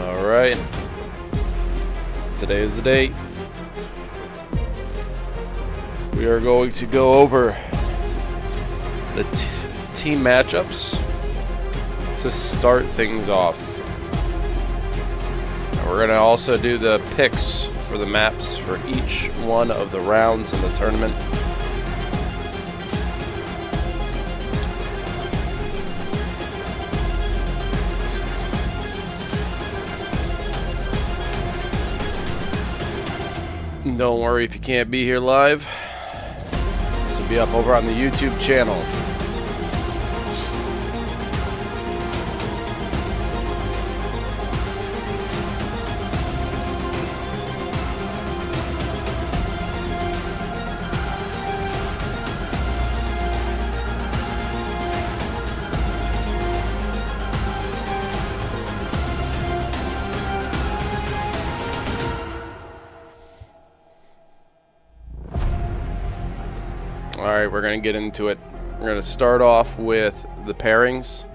Alright, today is the date. We are going to go over the team matchups to start things off. And we're going to also do the picks for the maps for each one of the rounds in the tournament. Don't worry if you can't be here live. This will be up over on the YouTube channel. Alright, we're going to get into it. We're going to start off with the pairings.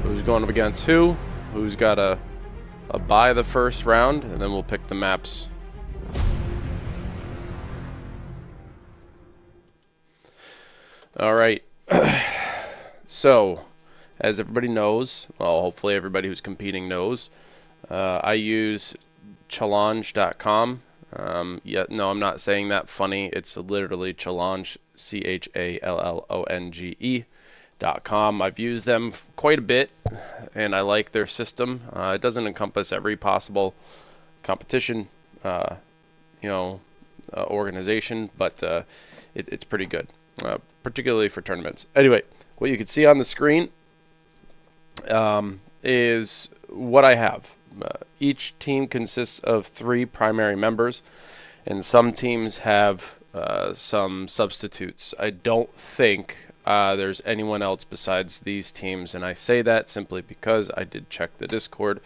Who's going up against who? Who's got a bye the first round, and then we'll pick the maps. Alright. So, as everybody knows, well, hopefully everybody who's competing knows, I use challonge.com. No, I'm not saying that funny. It's literally Challonge, CHALLONGE.com. I've used them quite a bit, and I like their system. It doesn't encompass every possible competition, organization, but it's pretty good, particularly for tournaments. Anyway, what you can see on the screen is what I have. Each team consists of 3 primary members, and some teams have some substitutes. I don't think there's anyone else besides these teams, and I say that simply because I did check the Discord,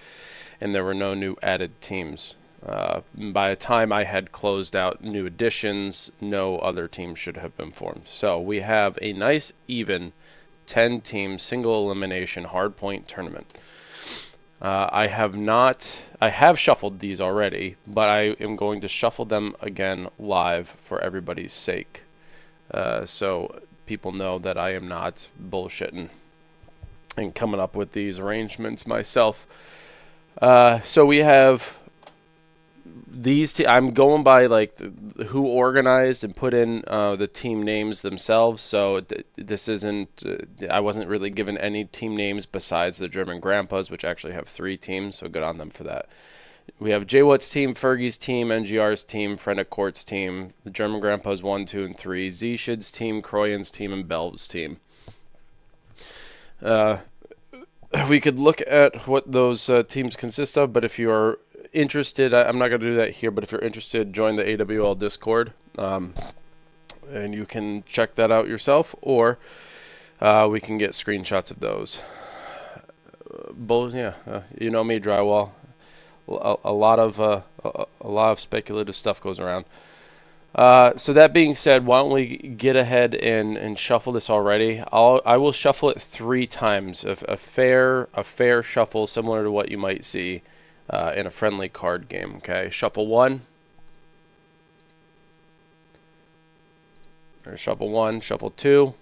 and there were no new added teams. By the time I had closed out new additions, no other team should have been formed. So we have a nice even 10-team single elimination hardpoint tournament. I have shuffled these already, but I am going to shuffle them again live for everybody's sake. So people know that I am not bullshitting and coming up with these arrangements myself. So we have these I'm going by like who organized and put in the team names themselves. So this isn't I wasn't really given any team names besides the German Grandpas, which actually have 3 teams, so good on them for that. We have JWhat's team, Fergie's team, NGR's team, Friend at Court's team, the German Grandpas 1, 2, and 3, Zshid's team, Kroyan's team, and Belv's team. We could look at what those teams consist of, but if you are interested, I'm not going to do that here, but if you're interested, join the AWL Discord, and you can check that out yourself, or we can get screenshots of those. Both, yeah, you know me, drywall. A lot of speculative stuff goes around. So that being said, why don't we get ahead and shuffle this already? I will shuffle it 3 times, a fair shuffle similar to what you might see in a friendly card game. Okay, shuffle 1. Or shuffle 1, shuffle 2,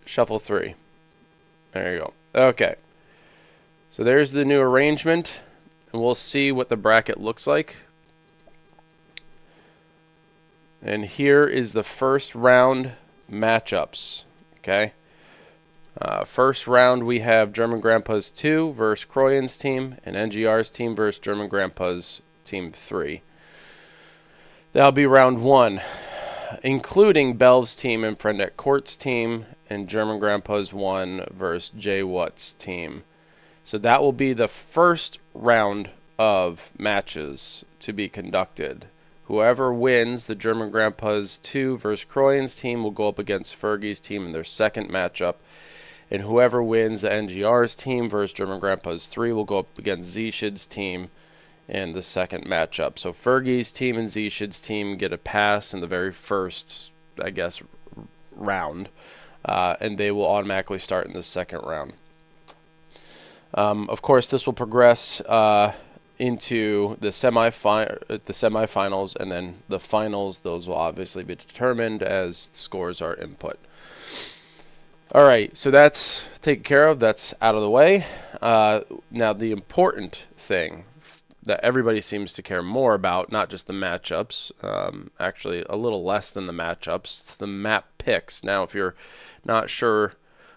shuffle 3. There you go. Okay. So there's the new arrangement, and we'll see what the bracket looks like. And here is the first round matchups. Okay. First round, we have German Grandpas 2 versus Kroyan's team, and NGR's team versus German Grandpas team 3. That'll be round 1, including Belv's team and Friend at Court's team, and German Grandpas 1 versus JWhat's team. So that will be the first round of matches to be conducted. Whoever wins the German Grandpas 2 versus Kroyan's team will go up against Fergie's team in their second matchup. And whoever wins the NGR's team versus German Grandpas 3 will go up against Zshid's team in the second matchup. So Fergie's team and Zshid's team get a pass in the very first, I guess, round. And they will automatically start in the second round. Of course, this will progress into the semifinals, and then the finals. Those will obviously be determined as scores are input. All right, so that's taken care of. That's out of the way. Now, the important thing that everybody seems to care more about, not just the matchups, actually a little less than the matchups, it's the map picks. Now, if you're not sure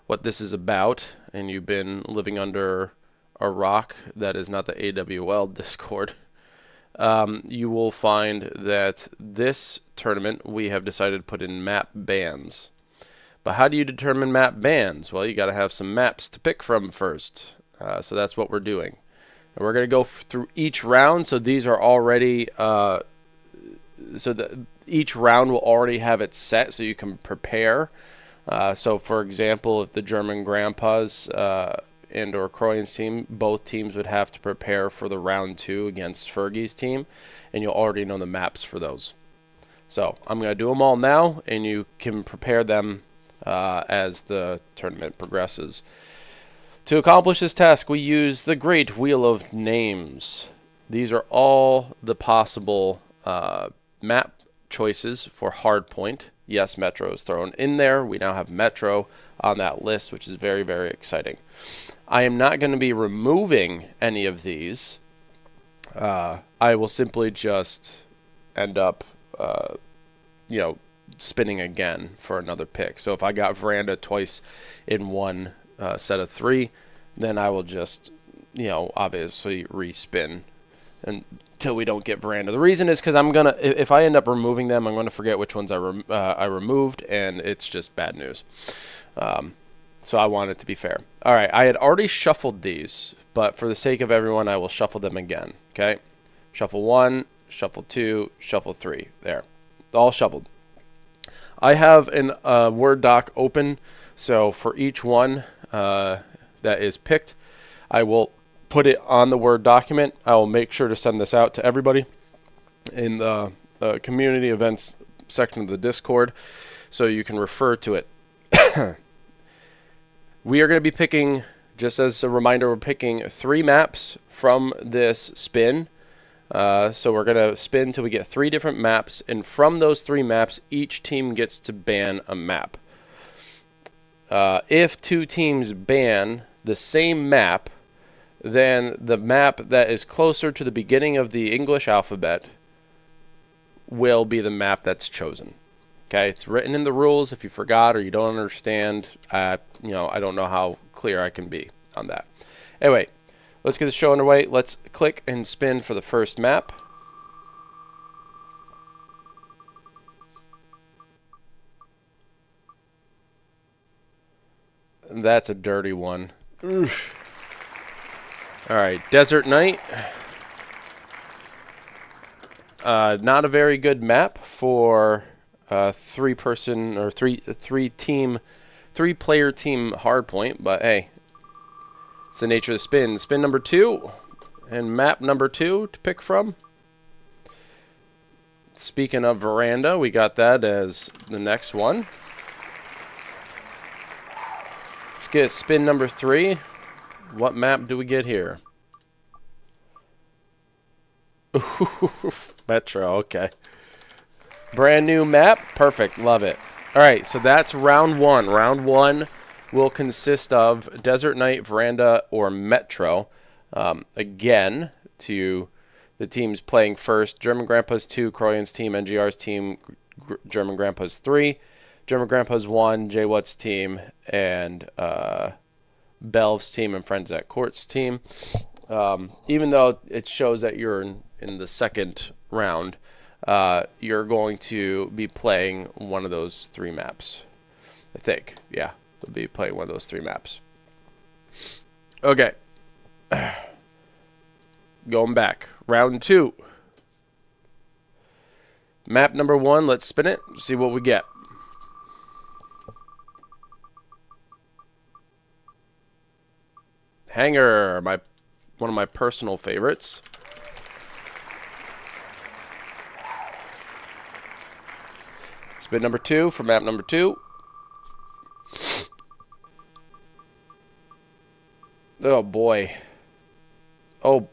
what this is about and you've been living under a rock that is not the AWL Discord, you will find that this tournament we have decided to put in map bans. But how do you determine map bans? Well, you got to have some maps to pick from first. So that's what we're doing. And we're going to go through each round. So these are already, each round will already have it set so you can prepare. So for example, if the German Grandpas and or Croyan's team, both teams would have to prepare for the round 2 against Fergie's team. And you'll already know the maps for those. So I'm going to do them all now, and you can prepare them as the tournament progresses. To accomplish this task, we use the Great Wheel of Names. These are all the possible map choices for Hardpoint. Yes, Metro is thrown in there. We now have Metro on that list, which is very, very exciting. I am not going to be removing any of these. I will simply just end up, spinning again for another pick. So if I got Veranda twice in one set of 3, then I will just, obviously respin until we don't get Veranda. The reason is because if I end up removing them, I'm going to forget which ones I removed, and it's just bad news. So I want it to be fair. All right, I had already shuffled these, but for the sake of everyone, I will shuffle them again. Okay, shuffle 1, shuffle 2, shuffle 3. There, all shuffled. I have a Word doc open, so for each one that is picked, I will put it on the Word document. I will make sure to send this out to everybody in the community events section of the Discord so you can refer to it. We are going to be picking, just as a reminder, we're picking 3 maps from this spin. So we're going to spin till we get 3 different maps, and from those 3 maps, each team gets to ban a map. If 2 teams ban the same map, then the map that is closer to the beginning of the English alphabet will be the map that's chosen. Okay, it's written in the rules. If you forgot or you don't understand, I don't know how clear I can be on that. Anyway, let's get the show underway. Let's click and spin for the first map. That's a dirty one. Oof. All right, Desert Night. Not a very good map for 3-person or 3-player team hardpoint, but hey, it's the nature of the spin. Spin number 2 and map number 2 to pick from. Speaking of Veranda, we got that as the next one. Let's get spin number 3. What map do we get here? Metro, okay. Brand new map. Perfect. Love it. All right, so that's round 1. Round 1 will consist of Desert Night, Veranda, or Metro. Again, to the teams playing first, German Grandpas 2, Croyan's team, NGR's team, German Grandpas 3, German Grandpas 1, Jay Watt's team, and Belv's team and Friends at Court's team. Even though it shows that you're in the second round, you're going to be playing one of those 3 maps. I think. Yeah, you'll be playing one of those 3 maps. Okay. Going back. Round 2. Map number 1. Let's spin it. See what we get. Hangar. One of my personal favorites. Spin number 2 for map number 2. Oh, boy. Oh,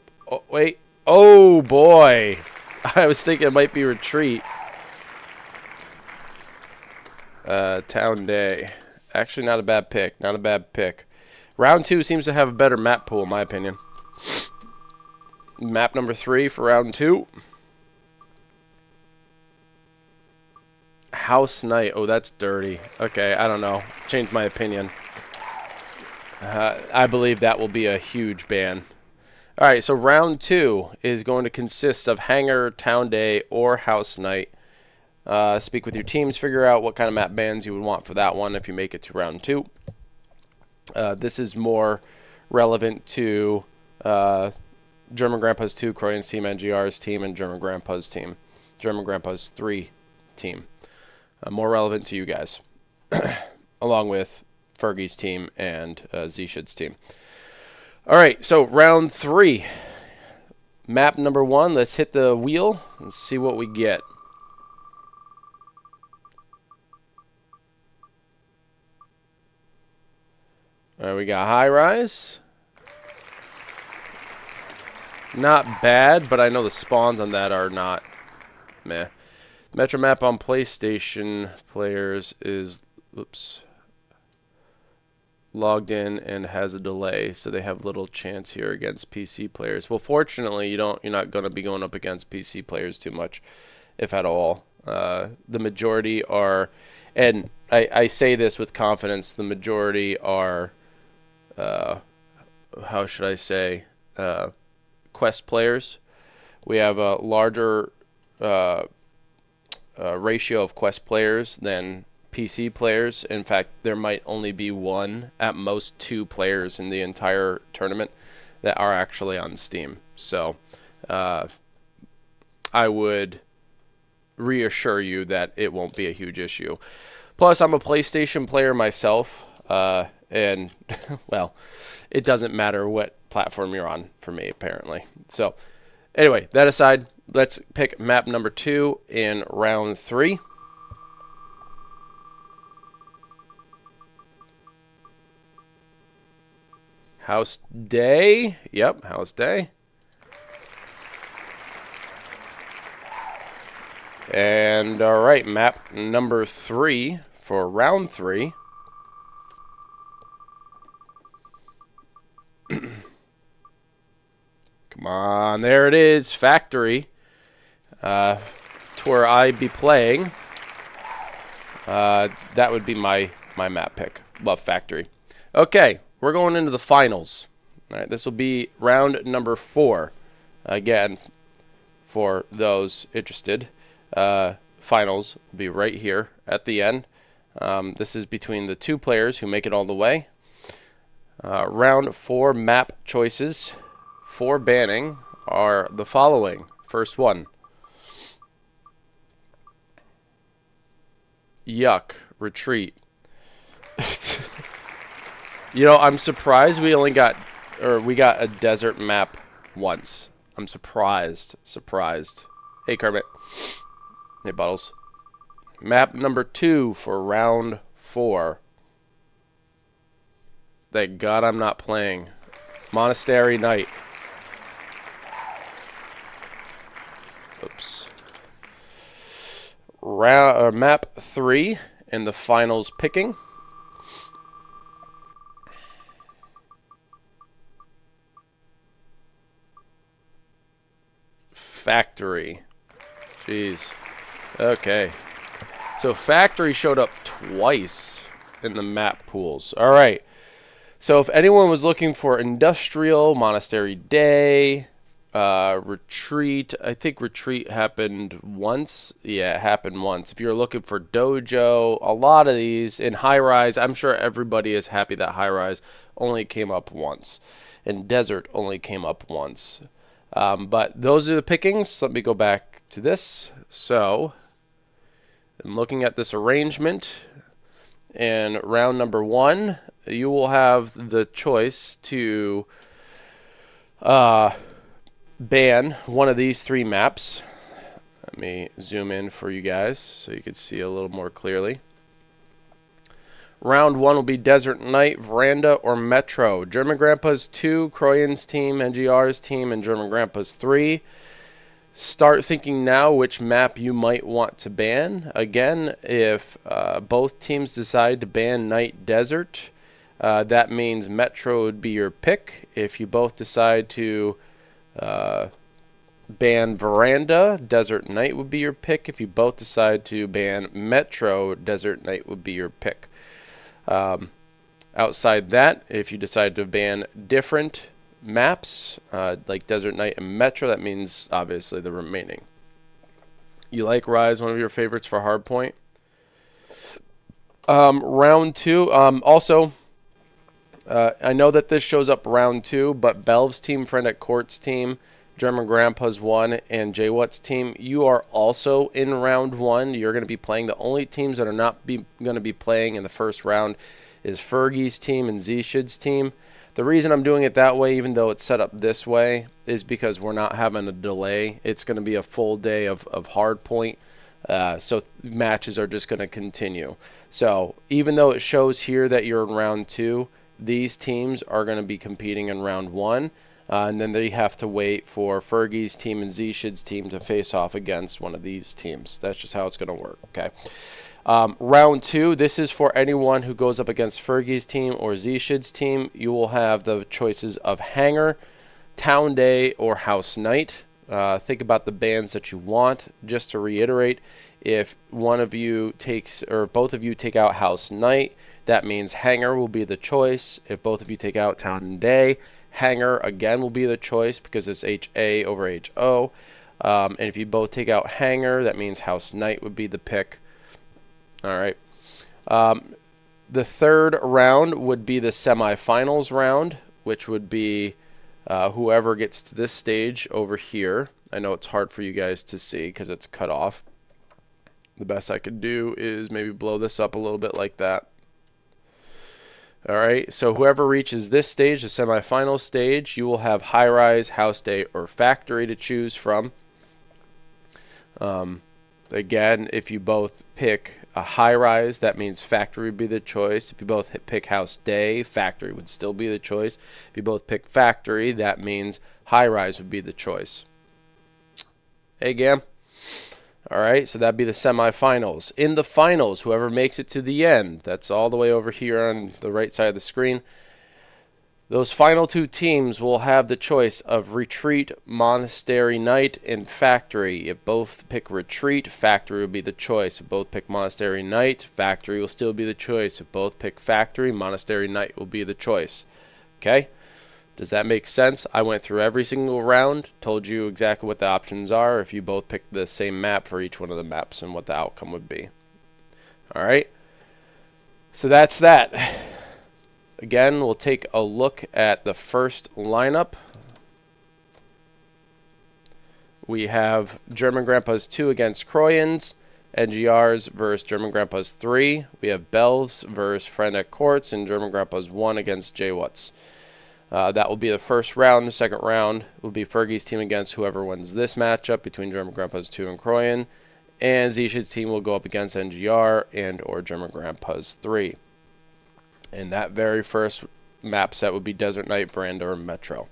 wait. Oh, boy. I was thinking it might be Retreat. Town Day. Actually, not a bad pick. Not a bad pick. Round 2 seems to have a better map pool, in my opinion. Map number 3 for round 2. House Night. Oh, that's dirty. Okay, I don't know. Changed my opinion. I believe that will be a huge ban. Alright, so round 2 is going to consist of Hangar, Town Day, or House Night. Speak with your teams, figure out what kind of map bans you would want for that one if you make it to round 2. This is more relevant to German Grandpa's 2, Croydon's team, NGR's team, and German Grandpa's team. German Grandpa's 3 team. More relevant to you guys, along with Fergie's team and Zishid's team. All right, so round 3. Map number 1. Let's hit the wheel and see what we get. We got High Rise. Not bad, but I know the spawns on that are not meh. Metro map on PlayStation players is logged in and has a delay, so they have little chance here against PC players. Well, fortunately, you're not going to be going up against PC players too much, if at all. The majority are, and I say this with confidence, the majority are, how should I say, Quest players. We have a larger ratio of Quest players than PC players. In fact, there might only be 1, at most 2 players in the entire tournament that are actually on Steam. So I would reassure you that it won't be a huge issue. Plus, I'm a PlayStation player myself, and, well, it doesn't matter what platform you're on for me, apparently. So, anyway, that aside, let's pick map number 2 in round 3. House Day. Yep, House Day. And, alright, map number 3 for round 3. Come on, there it is, Factory. To where I'd be playing. That would be my map pick. Love Factory. Okay, we're going into the finals. All right, this will be round number 4. Again, for those interested, finals will be right here at the end. This is between the 2 players who make it all the way. Round 4 map choices for banning are the following. First one. Yuck. Retreat. You know, I'm surprised we got a desert map once. I'm surprised. Surprised. Hey, Kermit. Hey, Bottles. Map number 2 for round 4. Thank God I'm not playing. Monastery Night. Oops. Map 3 in the finals picking. Factory. Jeez. Okay. So Factory showed up twice in the map pools. All right. So if anyone was looking for Industrial, Monastery Day, Retreat, I think Retreat happened once. Yeah, it happened once. If you're looking for Dojo, a lot of these, in High Rise, I'm sure everybody is happy that High Rise only came up once. And Desert only came up once. But those are the pickings. Let me go back to this. So, in looking at this arrangement, in round number 1, you will have the choice to ban one of these 3 maps. Let me zoom in for you guys so you can see a little more clearly. Round 1 will be Desert Night, Veranda, or Metro. German Grandpa's 2, Croyan's team, NGR's team, and German Grandpa's 3. Start thinking now which map you might want to ban. Again, if both teams decide to ban Night Desert, that means Metro would be your pick. If you both decide to ban Veranda, Desert Night would be your pick. If you both decide to ban Metro, Desert Night would be your pick. Outside that, if you decide to ban different maps, like Desert Night and Metro, that means obviously the remaining. You like Rise, one of your favorites for Hardpoint? Round 2, also, I know that this shows up round 2, but Belv's team, Friend at Court's team, German Grandpa's 1, and Jay Watt's team, you are also in round 1. You're going to be playing. The only teams that are not going to be playing in the first round is Fergie's team and Zshid's team. The reason I'm doing it that way, even though it's set up this way, is because we're not having a delay. It's going to be a full day of Hardpoint, so matches are just going to continue. So even though it shows here that you're in round 2, these teams are going to be competing in round 1, and then they have to wait for Fergie's team and Zshid's team to face off against one of these teams. That's just how it's going to work, okay? Round 2, this is for anyone who goes up against Fergie's team or Zshid's team. You will have the choices of Hangar, Town Day, or House Night. Think about the bans that you want. Just to reiterate, if one of you takes, or both of you take out House Night, that means Hangar will be the choice. If both of you take out Town Day, Hangar again will be the choice because it's HA over HO. And if you both take out Hangar, that means House Night would be the pick. All right. The third round would be the semifinals round, which would be whoever gets to this stage over here. I know it's hard for you guys to see because it's cut off. The best I could do is maybe blow this up a little bit like that. All right, so whoever reaches this stage, the semifinal stage, you will have High Rise, House Day, or Factory to choose from. Again, if you both pick a High Rise, that means Factory would be the choice. If you both pick House Day, Factory would still be the choice. If you both pick Factory, that means High Rise would be the choice. Hey, Gam. All right, so that'd be the semifinals. In the finals, whoever makes it to the end, that's all the way over here on the right side of the screen, those final 2 teams will have the choice of Retreat, Monastery Night, and Factory. If both pick Retreat, Factory will be the choice. If both pick Monastery Night, Factory will still be the choice. If both pick Factory, Monastery Night will be the choice. Okay? Does that make sense? I went through every single round, told you exactly what the options are if you both pick the same map for each one of the maps and what the outcome would be. All right? So that's that. Again, we'll take a look at the first lineup. We have German Grandpa's 2 against Croyans, NGR's versus German Grandpa's 3. We have Bells versus Friend at Courts, and German Grandpa's 1 against Jay Watts. That will be the first round. The second round will be Fergie's team against whoever wins this matchup between German Grandpa's 2 and Croyan, and Zshid's team will go up against NGR and or German Grandpa's 3. And that very first map set would be Desert Night, Veranda, or Metro.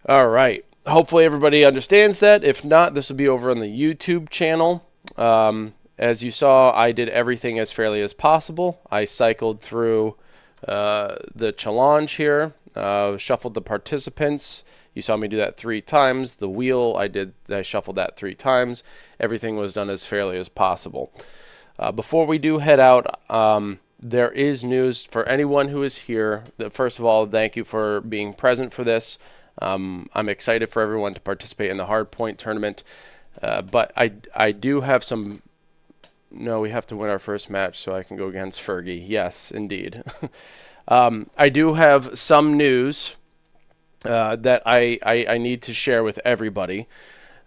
All right. Hopefully everybody understands that. If not, this will be over on the YouTube channel. As you saw, I did everything as fairly as possible. I cycled through the challenge here, shuffled the participants. You saw me do that 3 times. The wheel, I shuffled that 3 times. Everything was done as fairly as possible. Before we do head out, there is news for anyone who is here. First of all, thank you for being present for this. I'm excited for everyone to participate in the Hardpoint tournament. But I do have some... No, we have to win our first match so I can go against Fergie. Yes, indeed. I do have some news that I need to share with everybody.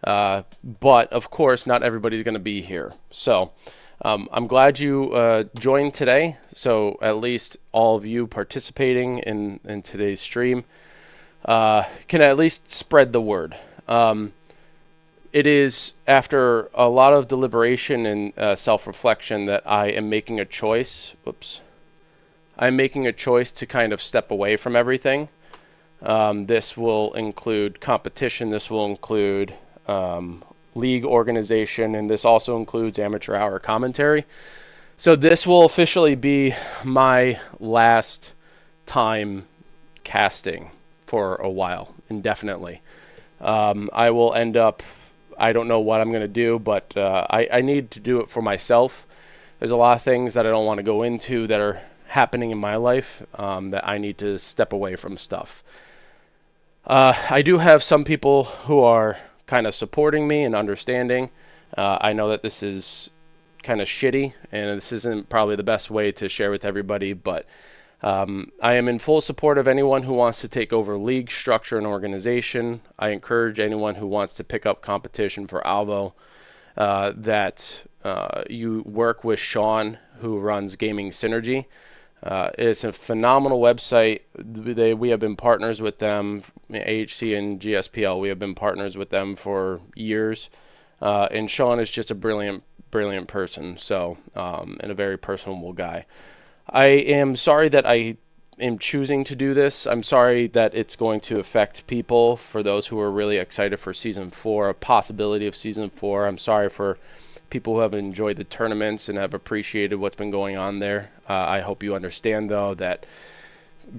But, of course, not everybody's going to be here. So... I'm glad you joined today, so at least all of you participating in today's stream can at least spread the word. It is after a lot of deliberation and self-reflection that I am making a choice. Whoops. I'm making a choice to kind of step away from everything. This will include competition. This will include league organization, and this also includes amateur hour commentary. So this will officially be my last time casting for a while, indefinitely. I will end up, I don't know what I'm going to do, but I need to do it for myself. There's a lot of things that I don't want to go into that are happening in my life that I need to step away from stuff. I do have some people who are kind of supporting me and understanding. I know that this is kind of shitty, and this isn't probably the best way to share with everybody, but I am in full support of anyone who wants to take over league structure and organization. I encourage anyone who wants to pick up competition for Alvo that you work with Sean, who runs Gaming Synergy. It's a phenomenal website. We have been partners with them, AHC and GSPL. We have been partners with them for years. And Sean is just a brilliant person. So, and a very personable guy. I am sorry that I am choosing to do this. I'm sorry that it's going to affect people. For those who are really excited for Season 4, a possibility of Season 4. I'm sorry for people who have enjoyed the tournaments and have appreciated what's been going on there. I hope you understand, though, that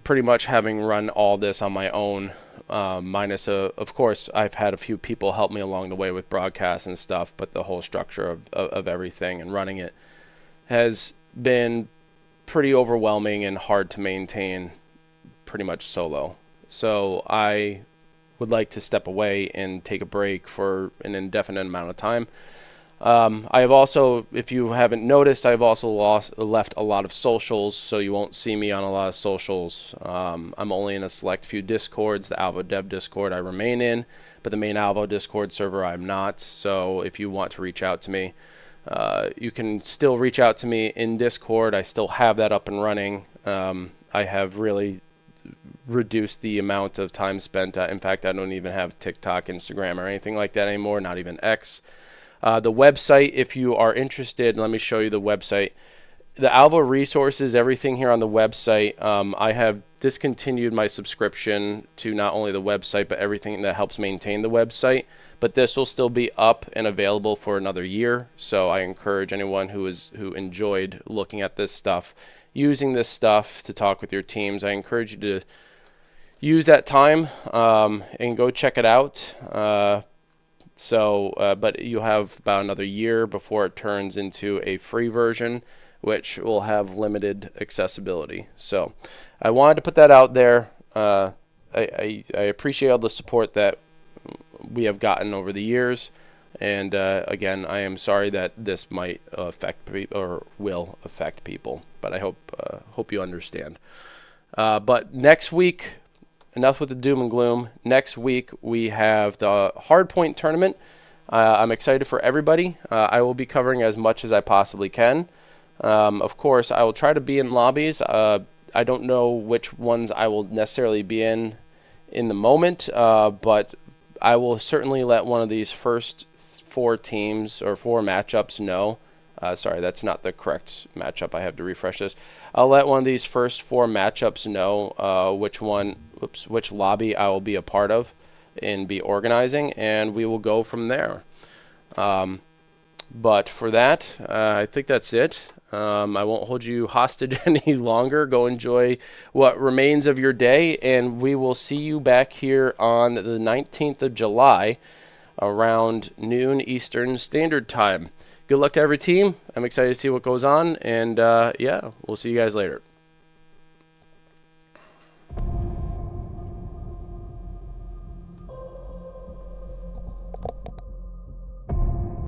pretty much having run all this on my own, minus, of course, I've had a few people help me along the way with broadcasts and stuff, but the whole structure of everything and running it has been pretty overwhelming and hard to maintain pretty much solo. So I would like to step away and take a break for an indefinite amount of time. I have also, if you haven't noticed, I've also left a lot of socials, so you won't see me on a lot of socials. I'm only in a select few Discords. The Alvo Dev Discord I remain in, but the main Alvo Discord server I'm not. So if you want to reach out to me, you can still reach out to me in Discord. I still have that up and running. I have really reduced the amount of time spent. In fact, I don't even have TikTok, Instagram, or anything like that anymore, not even X. The website, if you are interested, let me show you the website. The Alvo resources, everything here on the website, I have discontinued my subscription to not only the website, but everything that helps maintain the website. But this will still be up and available for another year. So I encourage anyone who enjoyed looking at this stuff, using this stuff to talk with your teams, I encourage you to use that time and go check it out. But you have about another year before it turns into a free version, which will have limited accessibility. So I wanted to put that out there. I appreciate all the support that we have gotten over the years. And again, I am sorry that this might affect or will affect people, but I hope you understand. But next week, enough with the doom and gloom. Next week, we have the Hardpoint tournament. I'm excited for everybody. I will be covering as much as I possibly can. Of course, I will try to be in lobbies. I don't know which ones I will necessarily be in the moment, but I will certainly let one of these first 4 teams or 4 matchups know. Sorry, that's not the correct matchup. I have to refresh this. I'll let one of these first 4 matchups know which lobby I will be a part of and be organizing, and we will go from there. But for that, I think that's it. I won't hold you hostage any longer. Go enjoy what remains of your day, and we will see you back here on the 19th of July around noon Eastern Standard Time. Good luck to every team. I'm excited to see what goes on, and yeah, we'll see you guys later.